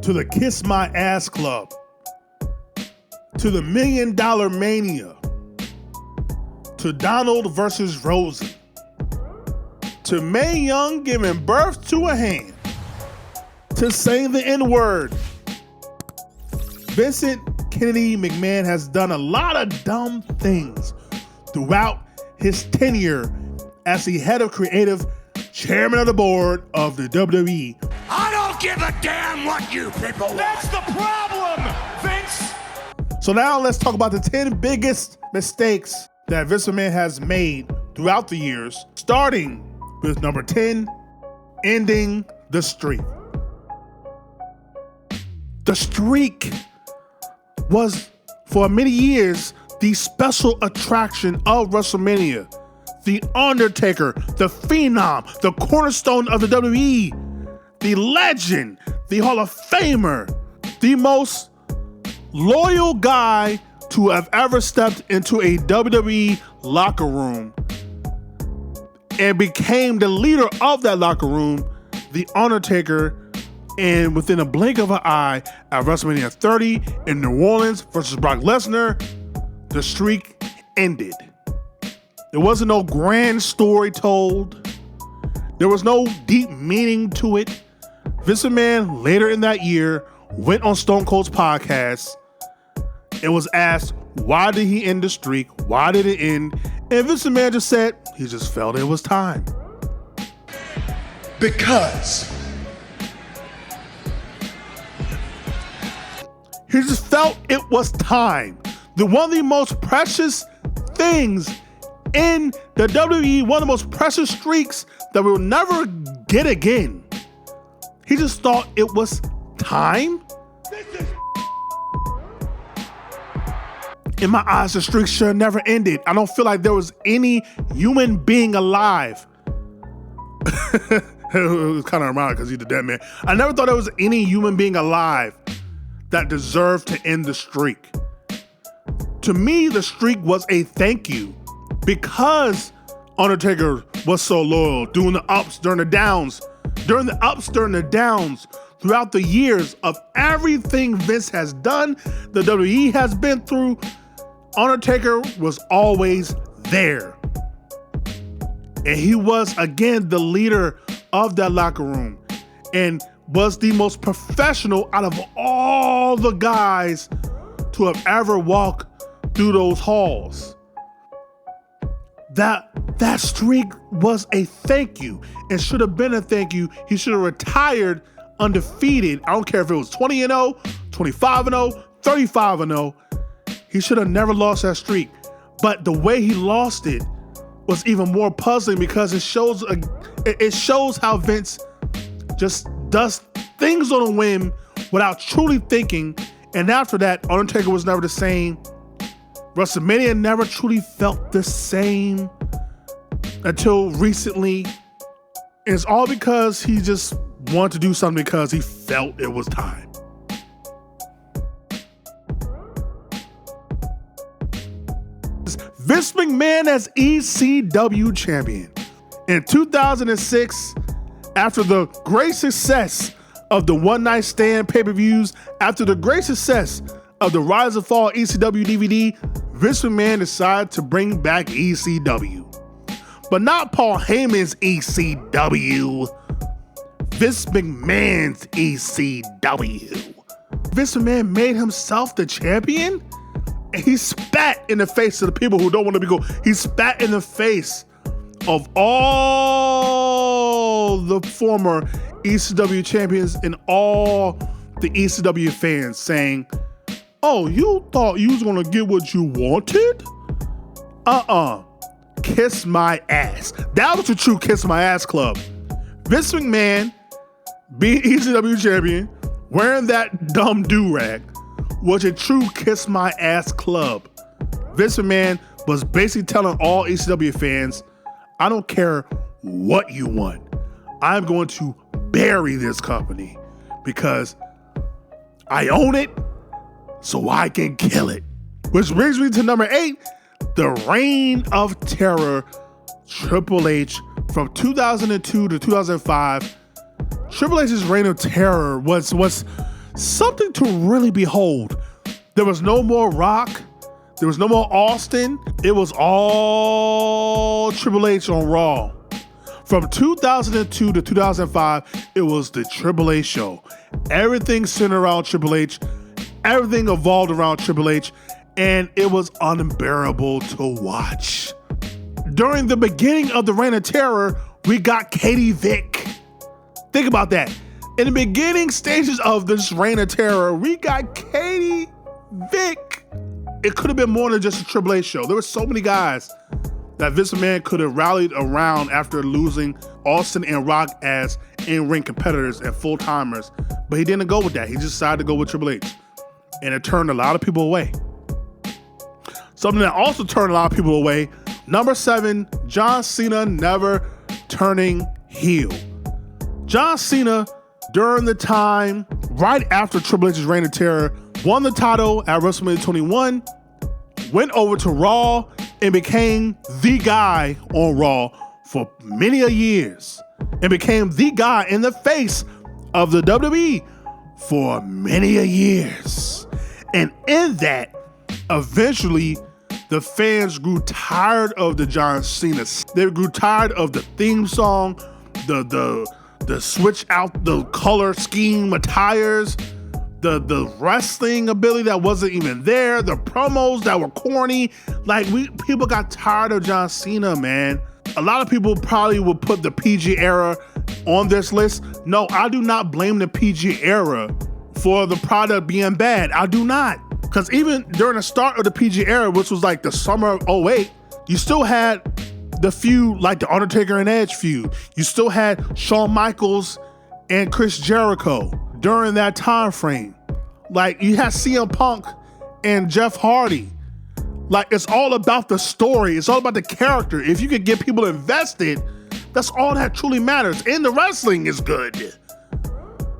to the Kiss My Ass Club, to the $1 Million Mania, to Donald versus Rosie, to Mae Young giving birth to a hand, to saying the N-word. Vincent Kennedy McMahon has done a lot of dumb things throughout his tenure as the head of creative, chairman of the board of the WWE. I don't give a damn what you people want. That's the problem, Vince. So now let's talk about the 10 biggest mistakes that Vince McMahon has made throughout the years, starting with number 10, ending the streak. The streak was, for many years, the special attraction of WrestleMania. The Undertaker, the Phenom, the cornerstone of the WWE, the legend, the Hall of Famer, the most loyal guy to have ever stepped into a WWE locker room and became the leader of that locker room, the Undertaker. And within a blink of an eye, at WrestleMania 30 in New Orleans versus Brock Lesnar, the streak ended. There wasn't no grand story told. There was no deep meaning to it. Vince McMahon, later in that year, went on Stone Cold's podcast and was asked, why did he end the streak? Why did it end? And Vince McMahon just said, he just felt it was time. Because he just felt it was time. One of the most precious things in the WWE, one of the most precious streaks that we'll never get again. He just thought it was time. In my eyes, the streak should have never ended. I don't feel like there was any human being alive. It was kind of ironic because he's the dead man. I never thought there was any human being alive that deserved to end the streak. To me, the streak was a thank you because Undertaker was so loyal, doing the ups, during the downs, throughout the years of everything Vince has done, the WWE has been through. Undertaker was always there. And he was, again, the leader of that locker room and was the most professional out of all the guys to have ever walked through those halls. That streak was a thank you and should have been a thank you. He should have retired undefeated. I don't care if it was 20-0, 25-0, 35-0. He should have never lost that streak. But the way he lost it was even more puzzling because it shows how Vince just does things on a whim without truly thinking. And after that, Undertaker was never the same. WrestleMania never truly felt the same until recently. And it's all because he just wanted to do something because he felt it was time. Vince McMahon as ECW champion. In 2006, after the great success of the One Night Stand pay-per-views, after the great success of the Rise and Fall ECW DVD, Vince McMahon decided to bring back ECW. But not Paul Heyman's ECW. Vince McMahon's ECW. Vince McMahon made himself the champion? And he spat in the face of the people who don't want to be gold. He spat in the face of all the former ECW champions and all the ECW fans saying, oh, you thought you was going to get what you wanted? Kiss my ass. That was the true Kiss My Ass Club. Vince McMahon, being ECW champion, wearing that dumb do-rag, was a true Kiss My Ass Club. Vince McMahon was basically telling all ECW fans, I don't care what you want. I'm going to bury this company because I own it so I can kill it. Which brings me to number 8, the Reign of Terror, Triple H from 2002 to 2005. Triple H's Reign of Terror was something to really behold. There was no more Rock. There was no more Austin. It was all Triple H on Raw. From 2002 to 2005, it was the Triple H show. Everything centered around Triple H. Everything evolved around Triple H. And it was unbearable to watch. During the beginning of the Reign of Terror, we got Katie Vick. Think about that. In the beginning stages of this Reign of Terror, we got Katie Vick. It could have been more than just a Triple H show. There were so many guys that Vince McMahon could have rallied around after losing Austin and Rock as in-ring competitors and full-timers. But he didn't go with that. He just decided to go with Triple H. And it turned a lot of people away. Something that also turned a lot of people away, number 7, John Cena never turning heel. John Cena, during the time right after Triple H's Reign of Terror, won the title at WrestleMania 21, went over to Raw, and became the guy on Raw for many a years, and became the guy in the face of the WWE for many a years. And in that, eventually, the fans grew tired of the John Cena. They grew tired of the theme song, the switch out the color scheme attires, the wrestling ability that wasn't even there, the promos that were corny. Like, people got tired of John Cena, man. A lot of people probably would put the PG era on this list. No, I do not blame the PG era for the product being bad. I do not. Because even during the start of the PG era, which was like the summer of 2008, you still had the feud, like the Undertaker and Edge feud. You still had Shawn Michaels and Chris Jericho during that time frame. Like, you had CM Punk and Jeff Hardy. Like, it's all about the story. It's all about the character. If you could get people invested, that's all that truly matters. And the wrestling is good.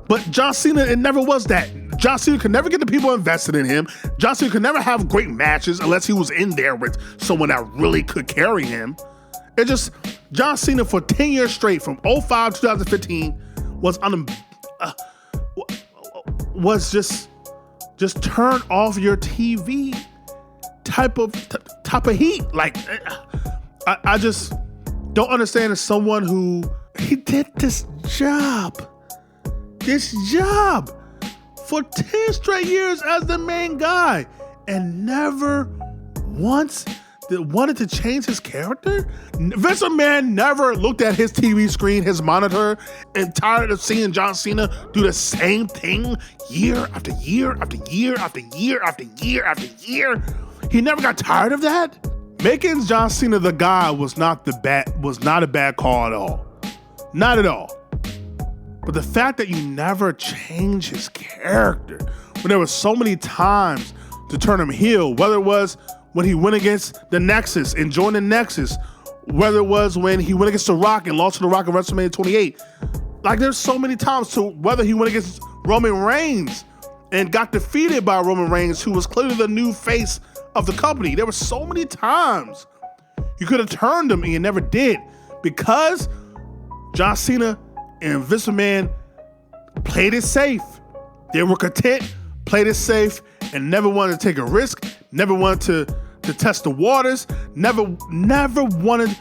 But John Cena, it never was that. John Cena could never get the people invested in him. John Cena could never have great matches unless he was in there with someone that really could carry him. It just, John Cena for 10 years straight, from 2005 to 2015, was just turn off your TV type of heat. Like, I just don't understand as someone who, he did this job for 10 straight years as the main guy and never once wanted to change his character. Vince McMahon never looked at his TV screen, his monitor, and tired of seeing John Cena do the same thing year after year after year after year after year after year. He never got tired of that. Making John Cena the guy was not a bad call at all. Not at all. But the fact that you never change his character, when there were so many times to turn him heel, whether it was when he went against the Nexus and joined the Nexus, whether it was when he went against The Rock and lost to The Rock at WrestleMania 28. Like, there's so many times to whether he went against Roman Reigns and got defeated by Roman Reigns, who was clearly the new face of the company. There were so many times you could have turned him and you never did, because John Cena and Vince McMahon played it safe. They were content, played it safe, and never wanted to take a risk, never wanted to test the waters, never wanted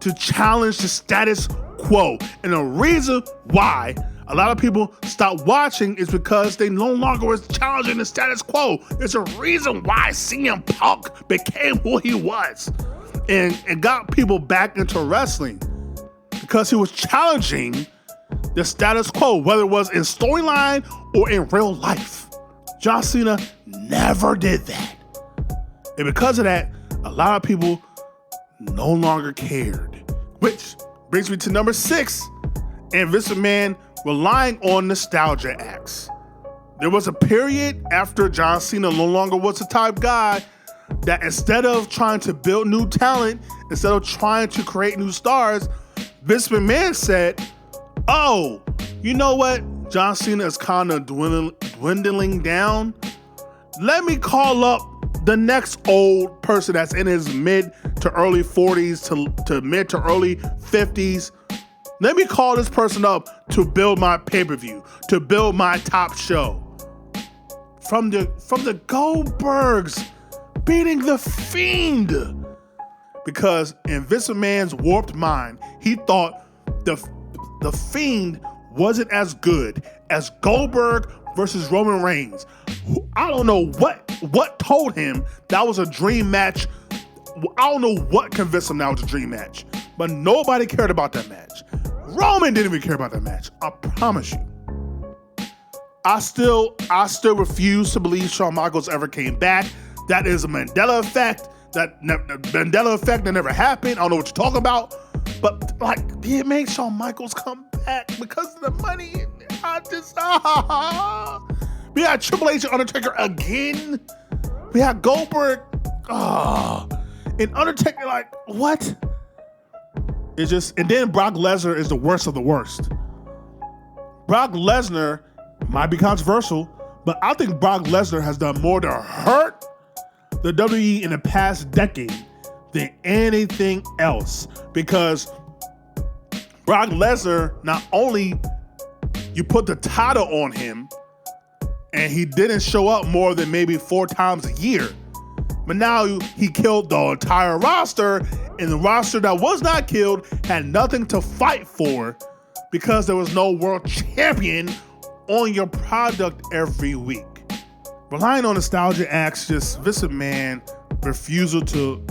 to challenge the status quo. And the reason why a lot of people stopped watching is because they no longer was challenging the status quo. There's a reason why CM Punk became who he was and got people back into wrestling, because he was challenging the status quo, whether it was in storyline or in real life. John Cena never did that. And because of that, a lot of people no longer cared. Which brings me to number 6, and Vince McMahon relying on nostalgia acts. There was a period after John Cena no longer was the type guy that instead of trying to build new talent, instead of trying to create new stars, Vince McMahon said, oh, you know what? John Cena is kind of dwindling down. Let me call up the next old person that's in his mid to early 40s to mid to early 50s. Let me call this person up to build my pay-per-view, to build my top show. from the Goldbergs beating the Fiend. Because in Vince McMahon's warped mind, he thought the Fiend wasn't as good as Goldberg versus Roman Reigns. I don't know what told him that was a dream match. I don't know what convinced him that was a dream match, but nobody cared about that match. Roman didn't even care about that match. I promise you. I still refuse to believe Shawn Michaels ever came back. That is a Mandela effect. Mandela effect that never happened. I don't know what you're talking about, but like, it made Shawn Michaels come back because of the money. We had Triple H and Undertaker again. We had Goldberg. And Undertaker, like, what? It's just, and then Brock Lesnar is the worst of the worst. Brock Lesnar might be controversial, but I think Brock Lesnar has done more to hurt the WWE in the past decade than anything else. Because Brock Lesnar, not only you put the title on him, and he didn't show up more than maybe 4 times a year, but now he killed the entire roster, and the roster that was not killed had nothing to fight for because there was no world champion on your product every week. Relying on nostalgia acts, just Vince McMahon refusal to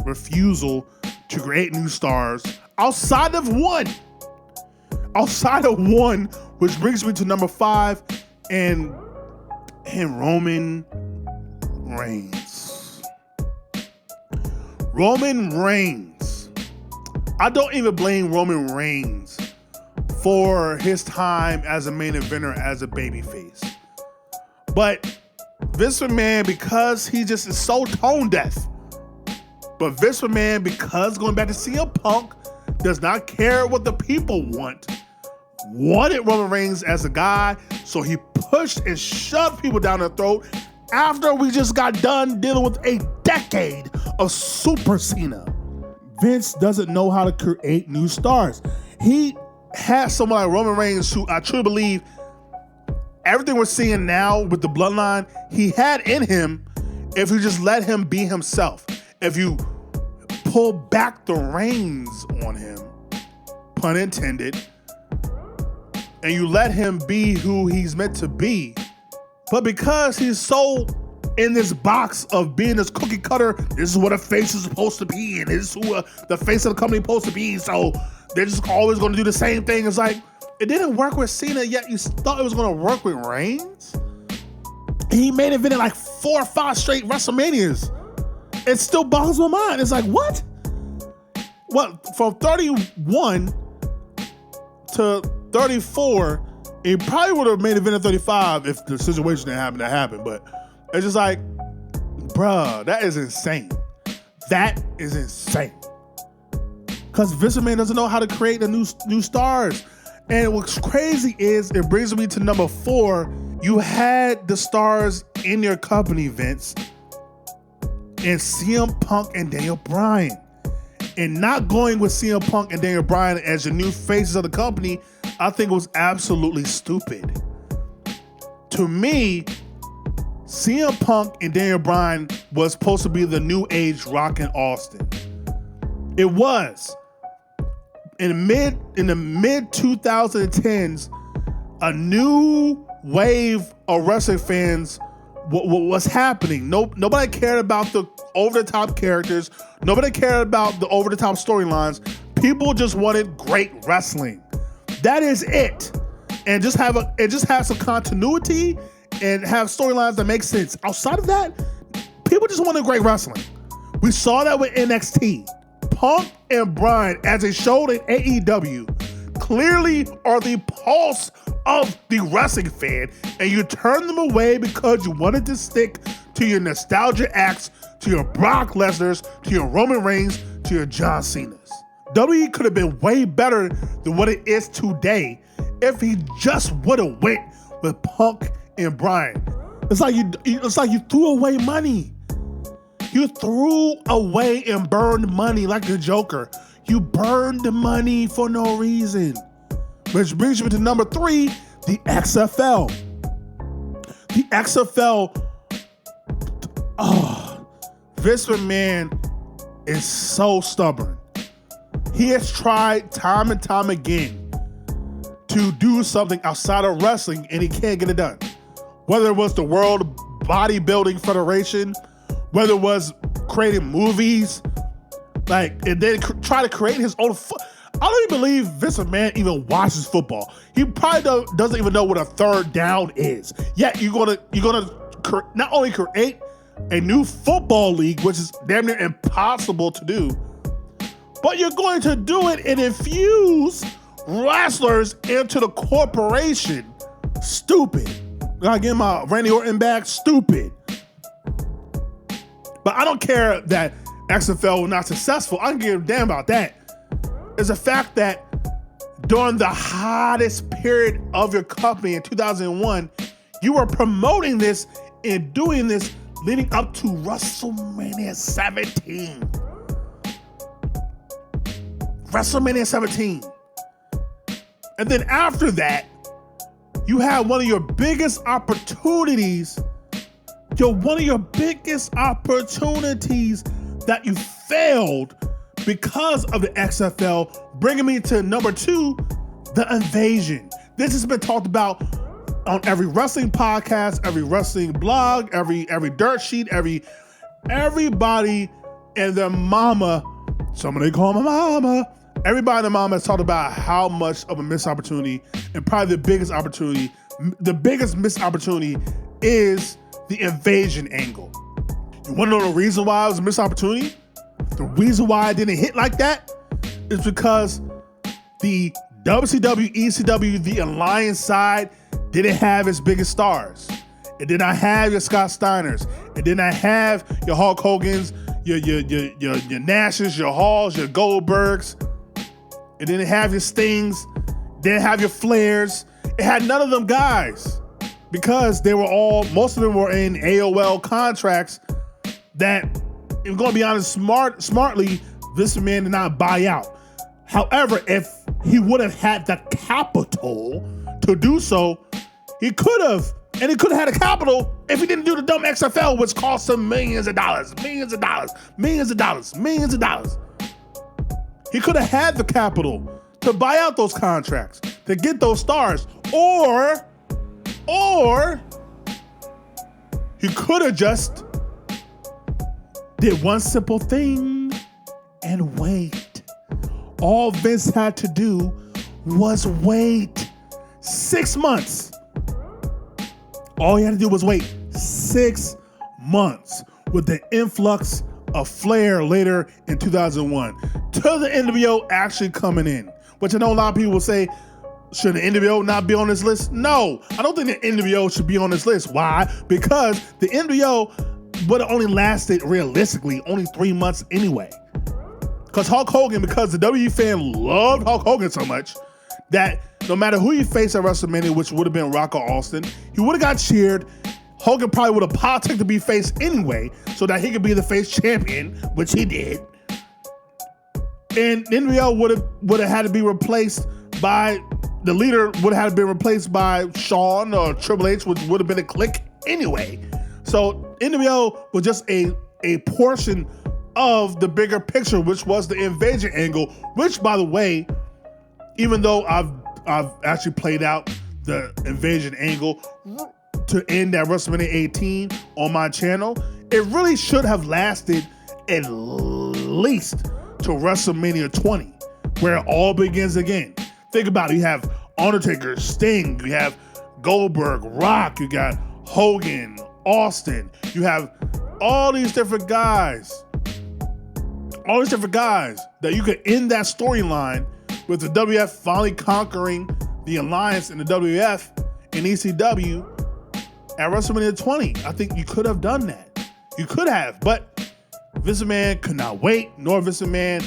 create new stars outside of one, which brings me to number 5, and Roman Reigns. Roman Reigns. I don't even blame Roman Reigns for his time as a main eventer as a babyface. But Vince McMahon, because he just is so tone deaf. But Vince McMahon, because going back to CM Punk, does not care what the people wanted Roman Reigns as a guy, so he pushed and shoved people down their throat after we just got done dealing with a decade of Super Cena. Vince doesn't know how to create new stars. He has someone like Roman Reigns, who I truly believe everything we're seeing now with the bloodline, he had in him if you just let him be himself. If you pull back the reins on him, pun intended, and you let him be who he's meant to be. But because he's so in this box of being this cookie cutter, this is what a face is supposed to be, and this is who the face of the company is supposed to be, so they're just always going to do the same thing. It's like, it didn't work with Cena, yet you thought it was going to work with Reigns? He made it in like 4 or 5 straight WrestleManias. It still boggles my mind. It's like, what? What, from 31 to 34, he probably would have made it in 35 if the situation didn't happen to happen. But it's just like, bruh, that is insane. That is insane. Because Vince McMahon doesn't know how to create the new stars. And what's crazy is, it brings me to number 4. You had the stars in your company, Vince, and CM Punk and Daniel Bryan. And not going with CM Punk and Daniel Bryan as your new faces of the company, I think was absolutely stupid. To me, CM Punk and Daniel Bryan was supposed to be the new age Rock and Austin. It was. In the mid 2010s, a new wave of wrestling fans was happening. Nobody cared about the over-the-top characters. Nobody cared about the over-the-top storylines. People just wanted great wrestling. That is it. And just have some continuity and have storylines that make sense. Outside of that, people just wanted great wrestling. We saw that with NXT. Punk and Bryan, as they showed in AEW, clearly are the pulse of the wrestling fan, and you turn them away because you wanted to stick to your nostalgia acts, to your Brock Lesnar's, to your Roman Reigns, to your John Cena's. WWE could have been way better than what it is today if he just would have went with Punk and Bryan. It's like you threw away money. You threw away and burned money like the Joker. You burned the money for no reason. Which brings me to number 3, the XFL. The XFL Vince McMahon is so stubborn. He has tried time and time again to do something outside of wrestling, and he can't get it done. Whether it was the World Bodybuilding Federation, whether it was creating movies, and then try to create his own. I don't even believe Vince McMahon even watches football. He probably doesn't even know what a third down is. Yet you're gonna not only create a new football league, which is damn near impossible to do, but you're going to do it and infuse wrestlers into the corporation. Stupid. I get my Randy Orton back. Stupid. But I don't care that XFL was not successful. I don't give a damn about that. It's the fact that during the hottest period of your company in 2001, you were promoting this and doing this leading up to WrestleMania 17. WrestleMania 17. And then after that, you had one of your biggest opportunities. One of your biggest opportunities that you failed because of the XFL, bringing me to number 2, the invasion. This has been talked about on every wrestling podcast, every wrestling blog, every dirt sheet, everybody and their mama, somebody call my mama. Everybody and their mama has talked about how much of a missed opportunity, and probably the biggest missed opportunity is the invasion angle. You want to know the reason why it was a missed opportunity? The reason why it didn't hit like that is because the WCW, ECW, the Alliance side didn't have its biggest stars. It did not have your Scott Steiners. It did not have your Hulk Hogans, your Nashes, your Halls, your Goldbergs. It didn't have your Stings. It didn't have your Flairs. It had none of them guys because most of them were in AOL contracts that, if I'm going to be honest, smartly, this man did not buy out. However, if he would have had the capital to do so, he could have. And he could have had a capital if he didn't do the dumb XFL, which cost him millions of dollars. He could have had the capital to buy out those contracts, to get those stars. Or he could have just did one simple thing and wait. All Vince had to do was wait 6 months. All he had to do was wait 6 months with the influx of Flair later in 2001 to the NWO actually coming in, which I know a lot of people will say, should the NWO not be on this list? No, I don't think the NWO should be on this list. Why? Because the NWO would have only lasted realistically only 3 months anyway. Because the WWE fan loved Hulk Hogan so much that no matter who he faced at WrestleMania, which would have been Rock or Austin, he would have got cheered. Hogan probably would have politicked to be face anyway, so that he could be the face champion, which he did. And NWO would have had to be replaced by, the leader would have been replaced by Shawn or Triple H, which would have been a clique anyway. So NWO was just a portion of the bigger picture, which was the invasion angle, which, by the way, even though I've actually played out the invasion angle to end at WrestleMania 18 on my channel, it really should have lasted at least to WrestleMania 20, where it all begins again. Think about it. You have Undertaker, Sting, you have Goldberg, Rock, you got Hogan, Austin, you have all these different guys that you could end that storyline with the WF finally conquering the Alliance and the WF and ECW at WrestleMania 20. I think you could have done that. You could have, but Vince McMahon could not wait, nor Vince McMahon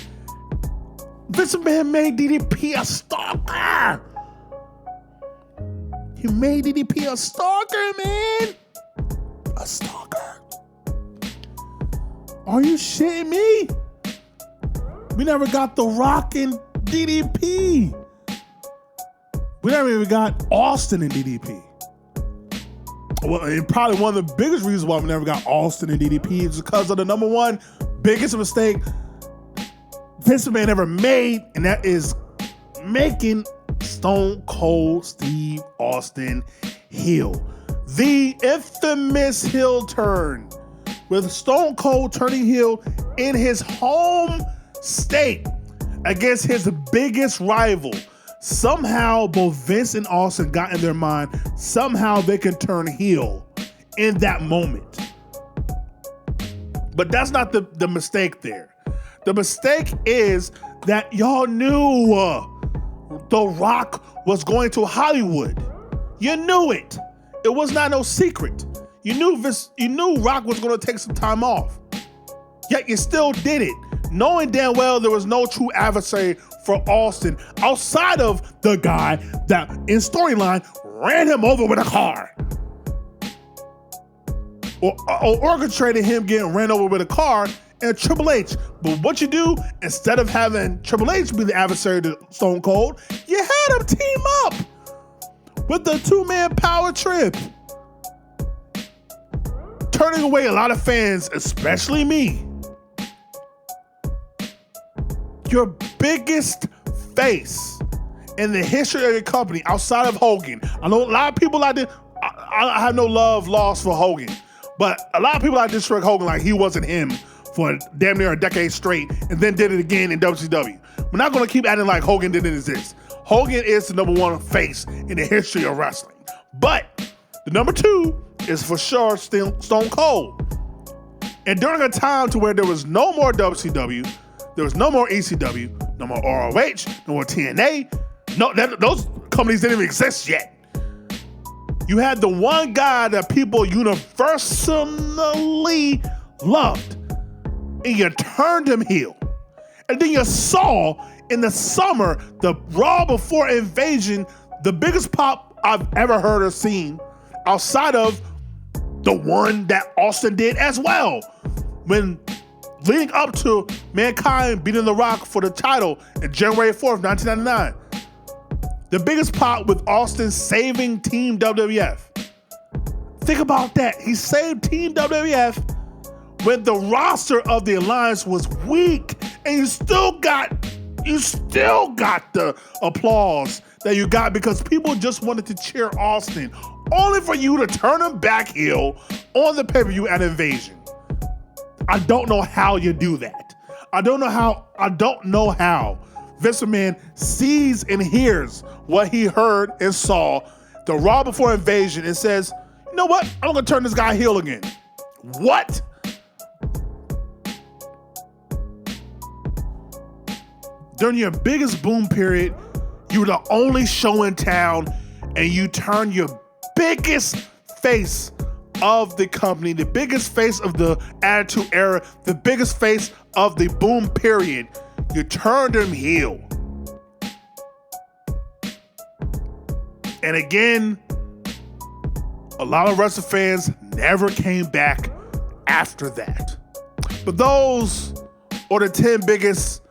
made DDP a stalker. He made DDP a stalker, man. A stalker. Are you shitting me? We never got The Rock in DDP. We never even got Austin in DDP. Well, and probably one of the biggest reasons why we never got Austin and DDP is because of the number one biggest mistake Vince McMahon ever made, and that is making Stone Cold Steve Austin heel. The infamous heel turn, with Stone Cold turning heel in his home state against his biggest rival. Somehow both Vince and Austin got in their mind, somehow they can turn heel in that moment. But that's not the mistake there. The mistake is that y'all knew The Rock was going to Hollywood. You knew it. It was not no secret. You knew Rock was going to take some time off. Yet you still did it, knowing damn well there was no true adversary for Austin outside of the guy that in storyline ran him over with a car. Or orchestrated him getting ran over with a car and Triple H. But what you do, instead of having Triple H be the adversary to Stone Cold, you had him team up with the two-man power trip. Turning away a lot of fans, especially me. Your biggest face in the history of your company outside of Hogan. I know a lot of people I have no love lost for Hogan, but a lot of people disrespect Hogan like he wasn't him for damn near a decade straight and then did it again in WCW. We're not going to keep acting like Hogan didn't exist. Hogan is the number one face in the history of wrestling. But the number two is for sure still Stone Cold. And during a time to where there was no more WCW, there was no more ECW, no more ROH, no more TNA. No, those companies didn't even exist yet. You had the one guy that people universally loved, and you turned him heel. And then you saw in the summer, the Raw before Invasion, the biggest pop I've ever heard or seen, outside of the one that Austin did as well. When leading up to Mankind beating The Rock for the title in January 4th, 1999. The biggest pop with Austin saving Team WWF. Think about that. He saved Team WWF when the roster of the Alliance was weak, and you still got the applause that you got because people just wanted to cheer Austin, only for you to turn him back heel on the pay-per-view at Invasion. I don't know how you do that. I don't know how Vince McMahon sees and hears what he heard and saw the Raw before Invasion and says, you know what? I'm going to turn this guy heel again. What? During your biggest boom period, you were the only show in town, and you turn your biggest face of the company, the biggest face of the Attitude Era, the biggest face of the boom period. You turned him heel. And again, a lot of wrestling fans never came back after that. But those are the 10 biggest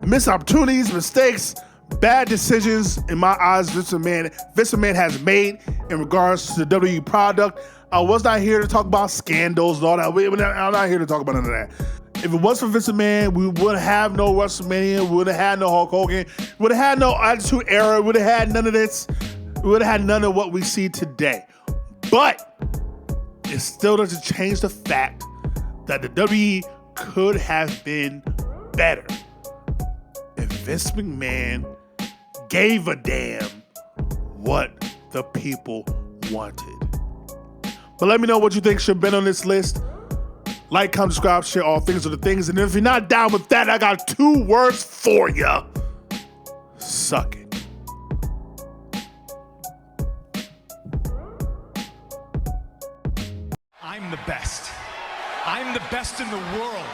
missed opportunities, mistakes, bad decisions in my eyes Vince McMahon has made in regards to the WWE product. I was not here to talk about scandals and all that. I'm not here to talk about none of that. If it was for Vince McMahon, we would have no WrestleMania. We would have had no Hulk Hogan. We would have had no Attitude Era. We would have had none of this. We would have had none of what we see today. But it still doesn't change the fact that the WWE could have been better if Vince McMahon gave a damn what the people wanted. But let me know what you think should have been on this list. Like, comment, subscribe, share all things are the things. And if you're not down with that, I got 2 words for you. Suck it. I'm the best. I'm the best in the world.